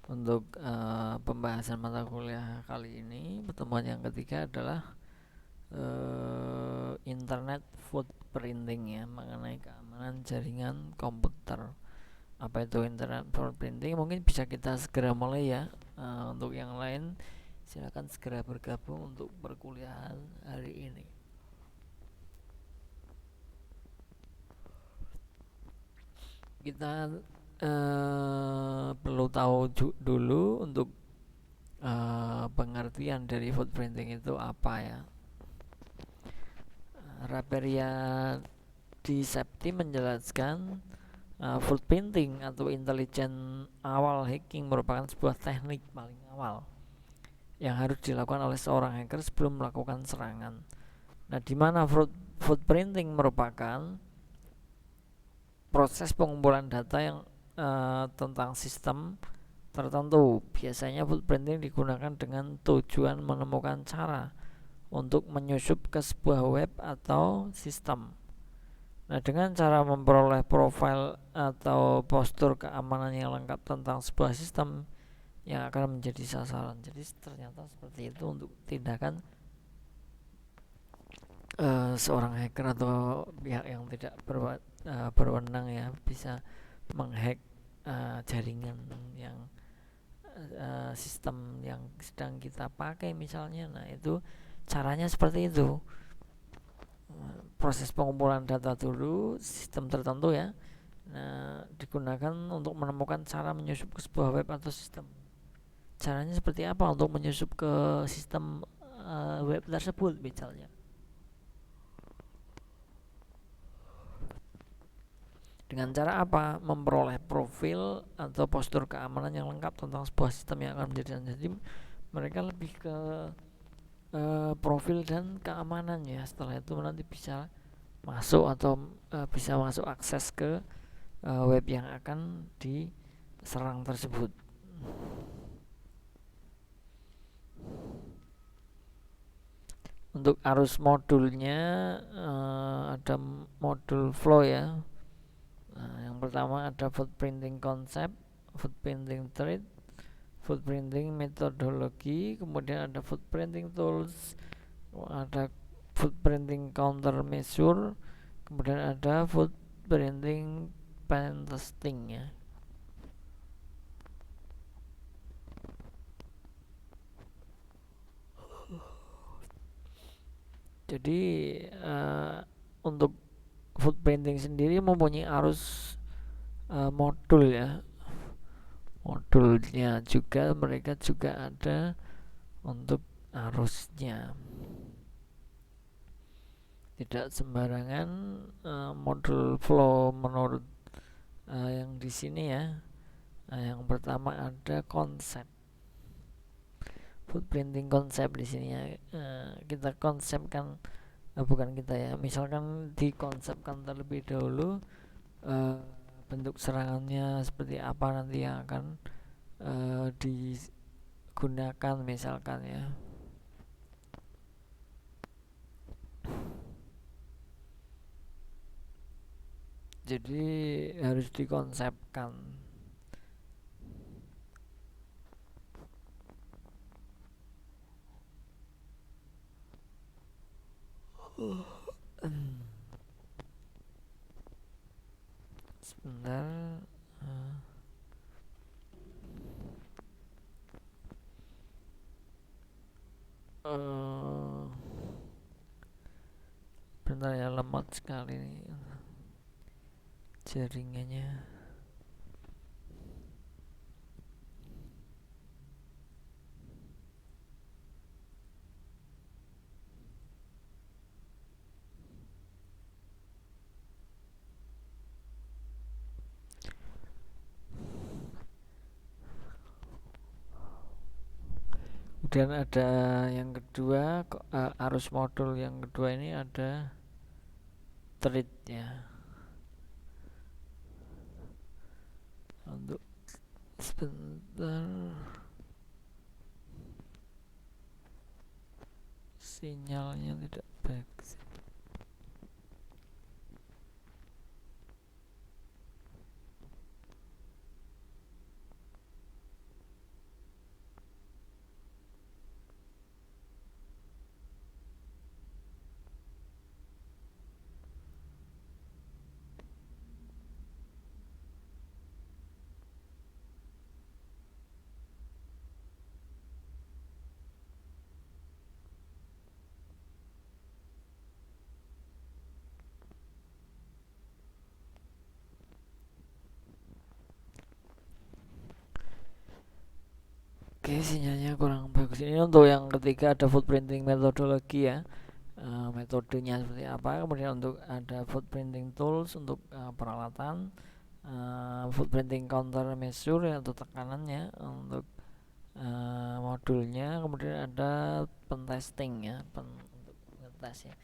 Untuk pembahasan mata kuliah kali ini, pertemuan yang ketiga adalah internet footprinting ya, mengenai keamanan jaringan komputer. Apa itu internet footprinting? Mungkin bisa kita segera mulai ya. Untuk yang lain silakan segera bergabung untuk perkuliahan hari ini. Kita perlu tahu dulu untuk pengertian dari footprinting itu apa ya. Raperia di Septi menjelaskan footprinting atau intelijen awal hacking merupakan sebuah teknik paling awal yang harus dilakukan oleh seorang hacker sebelum melakukan serangan. Nah, di mana footprinting merupakan proses pengumpulan data yang tentang sistem tertentu. Biasanya footprinting digunakan dengan tujuan menemukan cara untuk menyusup ke sebuah web atau sistem. Nah, dengan cara memperoleh profil atau postur keamanan yang lengkap tentang sebuah sistem yang akan menjadi sasaran. Jadi ternyata seperti itu untuk tindakan seorang hacker atau pihak yang tidak berwenang ya, bisa menghack jaringan yang sistem yang sedang kita pakai misalnya. Nah, itu caranya seperti itu. Proses pengumpulan data dulu sistem tertentu ya. Nah, digunakan untuk menemukan cara menyusup ke sebuah web atau sistem. Caranya seperti apa untuk menyusup ke sistem web tersebut misalnya? Dengan cara apa? Memperoleh profil atau postur keamanan yang lengkap tentang sebuah sistem yang akan menjadi. Jadi mereka lebih ke profil dan keamanannya. Setelah itu nanti bisa masuk atau bisa masuk akses ke web yang akan diserang tersebut. Untuk arus modulnya ada modul flow ya. Nah, yang pertama ada footprinting concept, footprinting thread, footprinting metodologi, kemudian ada footprinting tools, ada footprinting countermeasure, kemudian ada footprinting pen testing ya. Jadi untuk footprinting sendiri mempunyai arus modul ya. Modulnya juga mereka juga ada untuk arusnya. Tidak sembarangan modul flow menurut yang di sini ya. Yang pertama ada konsep. Footprinting konsep di sini ya. Kita konsepkan bukan kita ya. Misalkan dikonsepkan terlebih dahulu bentuk serangannya seperti apa nanti yang akan digunakan misalkan ya. Jadi harus dikonsepkan. Sebentar. Bentar ya, lemot sekali nih jaringannya. Kemudian ada yang kedua, arus modul yang kedua ini ada thread ya. Untuk sebentar, sinyalnya tidak baik. Oke, sinyalnya kurang bagus. Ini untuk yang ketiga ada footprinting metodologi ya. Metodenya seperti apa. Kemudian untuk ada footprinting tools untuk peralatan, footprinting countermeasure ya, untuk tekanannya, untuk modulnya. Kemudian ada pentesting ya, untuk ngetes ya.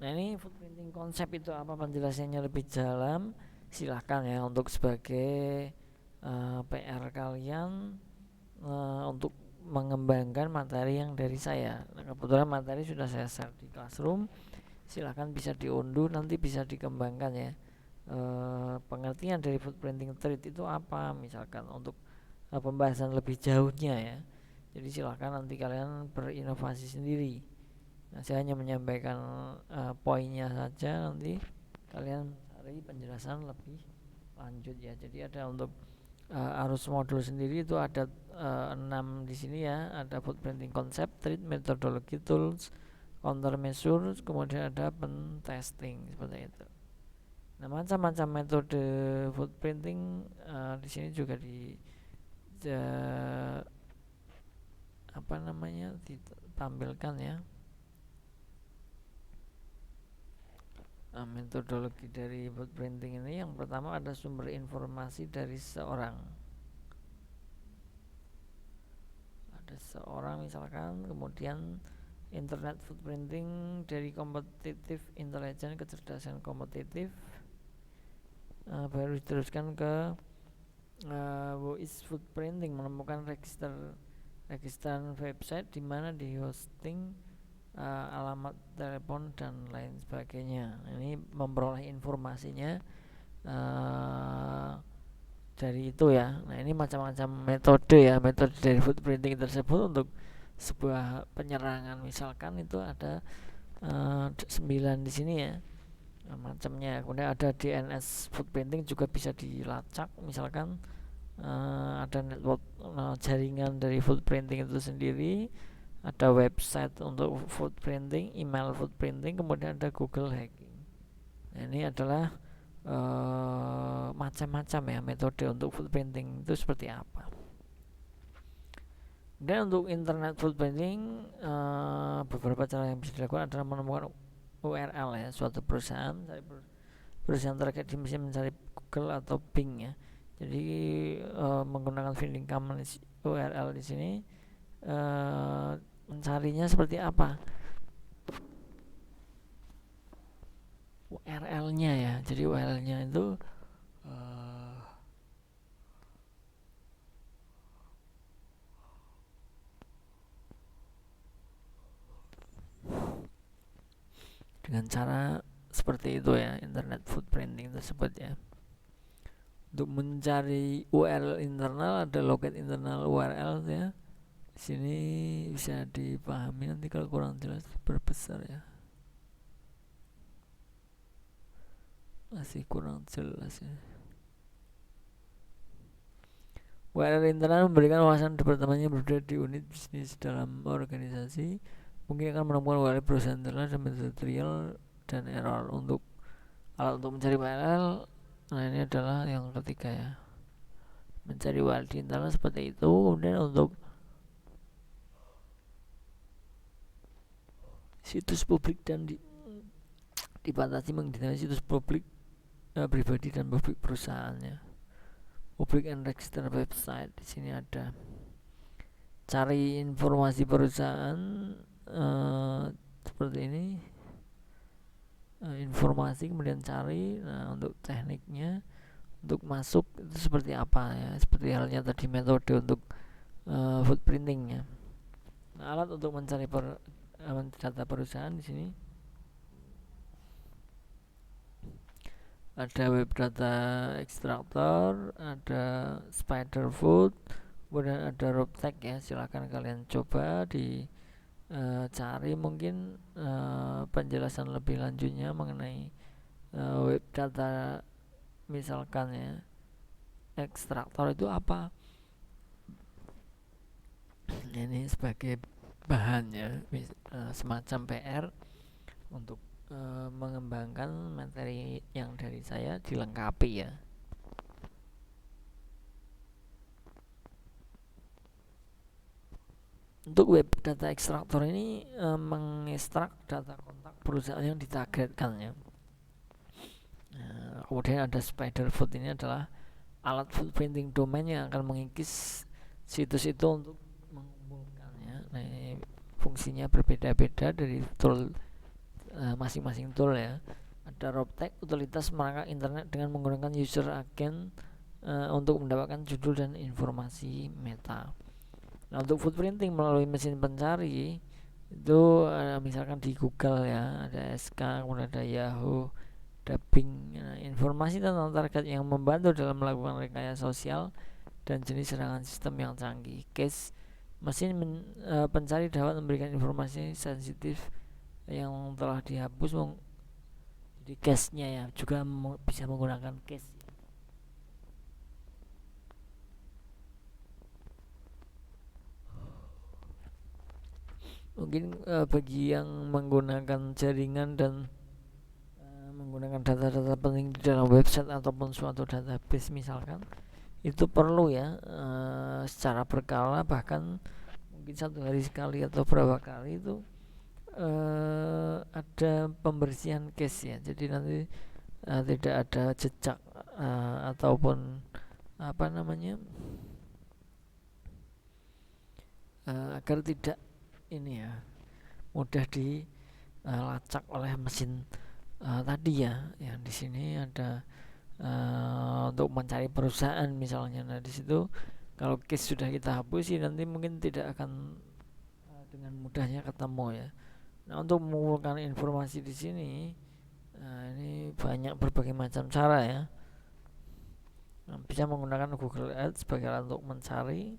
Nah, ini footprinting konsep itu apa, penjelasannya lebih dalam silahkan ya untuk sebagai PR kalian untuk mengembangkan materi yang dari saya. Nah, kebetulan materi sudah saya share di Classroom, silahkan bisa diunduh, nanti bisa dikembangkan ya. Pengertian dari footprinting treat itu apa misalkan untuk pembahasan lebih jauhnya ya. Jadi silahkan nanti kalian berinovasi sendiri. Nah, saya hanya menyampaikan poinnya saja, nanti kalian cari penjelasan lebih lanjut ya. Jadi ada untuk arus modul sendiri itu ada 6 di sini ya. Ada footprinting konsep, treat, metodologi, tools, countermeasure, kemudian ada pentesting seperti itu. Nah, macam-macam metode footprinting di sini juga ditampilkan ya. Metodologi dari footprinting ini yang pertama ada sumber informasi dari seorang. Ada seorang misalkan, kemudian internet footprinting dari kompetitif intelligence, kecerdasan kompetitif, baru diteruskan ke what is footprinting, menemukan registran website di mana di hosting alamat telepon dan lain sebagainya. Ini memperoleh informasinya dari itu ya. Nah, ini macam-macam metode ya, metode dari footprinting tersebut untuk sebuah penyerangan misalkan itu ada 9 di sini ya macamnya. Kemudian ada DNS footprinting juga bisa dilacak misalkan ada network jaringan dari footprinting itu sendiri, ada website untuk footprinting, email footprinting, kemudian ada Google hacking. Nah, ini adalah macam-macam ya metode untuk footprinting itu seperti apa. Dan untuk internet footprinting beberapa cara yang bisa dilakukan adalah menemukan URL ya suatu perusahaan terkait di mesin mencari Google atau Bing ya. Jadi menggunakan finding command URL di sini mencarinya seperti apa URL-nya ya. Jadi URL-nya itu dengan cara seperti itu ya, internet footprinting tersebut ya. Untuk mencari URL internal ada locate internal URL ya. Di sini bisa dipahami, nanti kalau kurang jelas berbesar ya. Masih kurang jelas ya. URL internal memberikan wawasan departemennya berada di unit bisnis dalam organisasi. Mungkin akan menemukan URL perusahaan internal dan metode trial dan error. Untuk alat untuk mencari URL, nah ini adalah yang ketiga ya, mencari URL di internal seperti itu. Kemudian untuk situs publik dan dibatasi menggunakan situs publik pribadi dan publik perusahaannya. Public and register website, di sini ada cari informasi perusahaan seperti ini, informasi kemudian cari. Nah, untuk tekniknya untuk masuk itu seperti apa ya, seperti halnya tadi metode untuk footprintingnya. Nah, alat untuk mencari data perusahaan di sini ada web data extractor, ada Spiderfoot, kemudian ada Robtech ya. Silahkan kalian coba cari mungkin penjelasan lebih lanjutnya mengenai web data misalkan ya. Ekstraktor itu apa? Ini sebagai bahan ya, semacam PR untuk mengembangkan materi yang dari saya dilengkapi ya. Untuk web data extractor ini mengekstrak data kontak perusahaan yang ditargetkannya. Kemudian ada Spiderfoot, ini adalah alat footprinting domain yang akan mengikis situs itu untuk mengumpulkannya. Nah, ini fungsinya berbeda-beda dari tool masing-masing tool ya. Ada Robtech, utilitas merangkak internet dengan menggunakan user agent untuk mendapatkan judul dan informasi meta. Nah, untuk footprinting melalui mesin pencari itu misalkan di Google ya, ada SK, kemudian ada Yahoo, ada Bing. Nah, informasi tentang target yang membantu dalam melakukan rekayasa sosial dan jenis serangan sistem yang canggih. Case mesin pencari dapat memberikan informasi sensitif yang telah dihapus, jadi cache-nya ya juga bisa menggunakan cache. Mungkin bagi yang menggunakan jaringan dan menggunakan data-data penting di dalam website ataupun suatu database misalkan, itu perlu ya secara berkala, bahkan mungkin satu hari sekali atau berapa kali itu ada pembersihan cache ya. Jadi nanti tidak ada jejak ataupun apa namanya agar tidak ini ya mudah dilacak oleh mesin tadi ya. Yang di sini ada untuk mencari perusahaan misalnya. Nah, di situ kalau case sudah kita hapus nanti mungkin tidak akan dengan mudahnya ketemu ya. Nah, untuk mengumpulkan informasi di sini ini banyak berbagai macam cara ya. Nah, bisa menggunakan Google Ads sebagai alat untuk mencari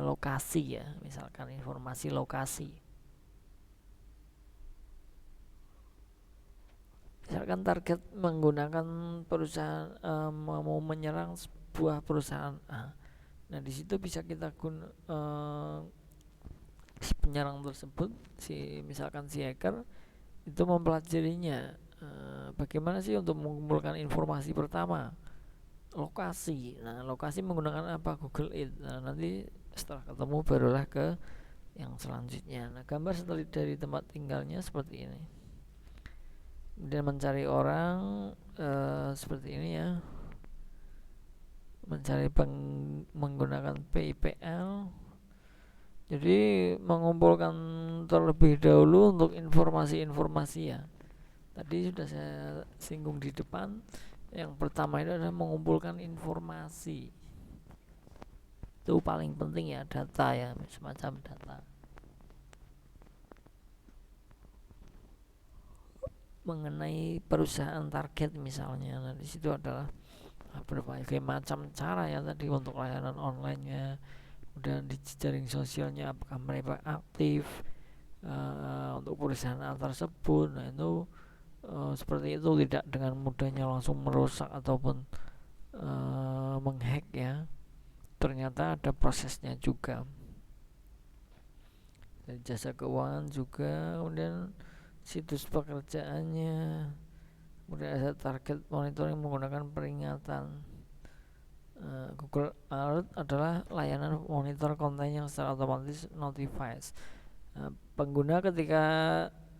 lokasi ya, misalkan informasi lokasi. Misalkan target menggunakan perusahaan mau menyerang sebuah perusahaan A. Nah, di situ bisa kita si penyerang tersebut, misalkan si hacker itu mempelajarinya bagaimana sih untuk mengumpulkan informasi pertama, lokasi. Nah, lokasi menggunakan apa? Google Earth. Nah, nanti setelah ketemu barulah ke yang selanjutnya. Nah, gambar setelah dari tempat tinggalnya seperti ini. Kemudian mencari orang seperti ini ya. Mencari menggunakan PIPL. Jadi mengumpulkan terlebih dahulu untuk informasi-informasi ya. Tadi sudah saya singgung di depan. Yang pertama itu adalah mengumpulkan informasi. Itu paling penting ya, data ya, semacam data. Mengenai perusahaan target misalnya, nah di situ adalah berbagai macam cara ya tadi untuk layanan online-nya, kemudian di jejaring sosialnya apakah mereka aktif untuk perusahaan tersebut. Nah, itu seperti itu tidak dengan mudahnya langsung merusak ataupun menghack ya. Ternyata ada prosesnya juga. Dari jasa keuangan juga, kemudian situs pekerjaannya, kemudian ada target monitoring menggunakan peringatan. Google Alert adalah layanan monitor konten yang secara otomatis notifies pengguna ketika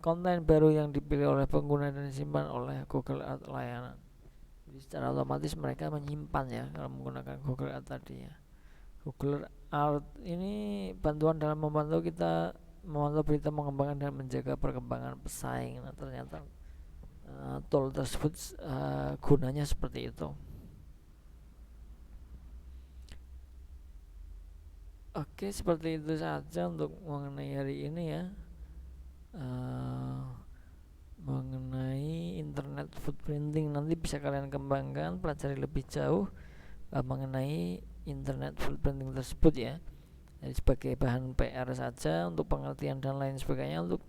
konten baru yang dipilih oleh pengguna dan disimpan oleh Google Ads layanan. Jadi secara otomatis mereka menyimpan ya kalau menggunakan Google Ads tadi ya. Google Ads ini bantuan dalam membantu kita memantau berita, mengembangkan dan menjaga perkembangan pesaing. Nah, ternyata tool tersebut gunanya seperti itu. Oke, seperti itu saja untuk mengenai hari ini ya. Mengenai internet footprinting, nanti bisa kalian kembangkan, pelajari lebih jauh mengenai internet footprinting tersebut ya. Jadi sebagai bahan PR saja untuk pengertian dan lain sebagainya, untuk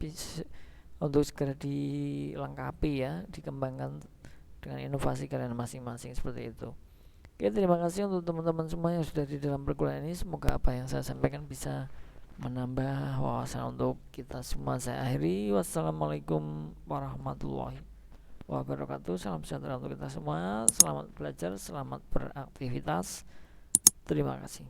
segera dilengkapi ya, dikembangkan dengan inovasi kalian masing-masing seperti itu. Oke, terima kasih untuk teman-teman semua yang sudah di dalam perkuliahan ini. Semoga apa yang saya sampaikan bisa menambah wawasan untuk kita semua. Saya akhiri. Wassalamualaikum warahmatullahi wabarakatuh. Salam sejahtera untuk kita semua. Selamat belajar, selamat beraktivitas. Terima kasih.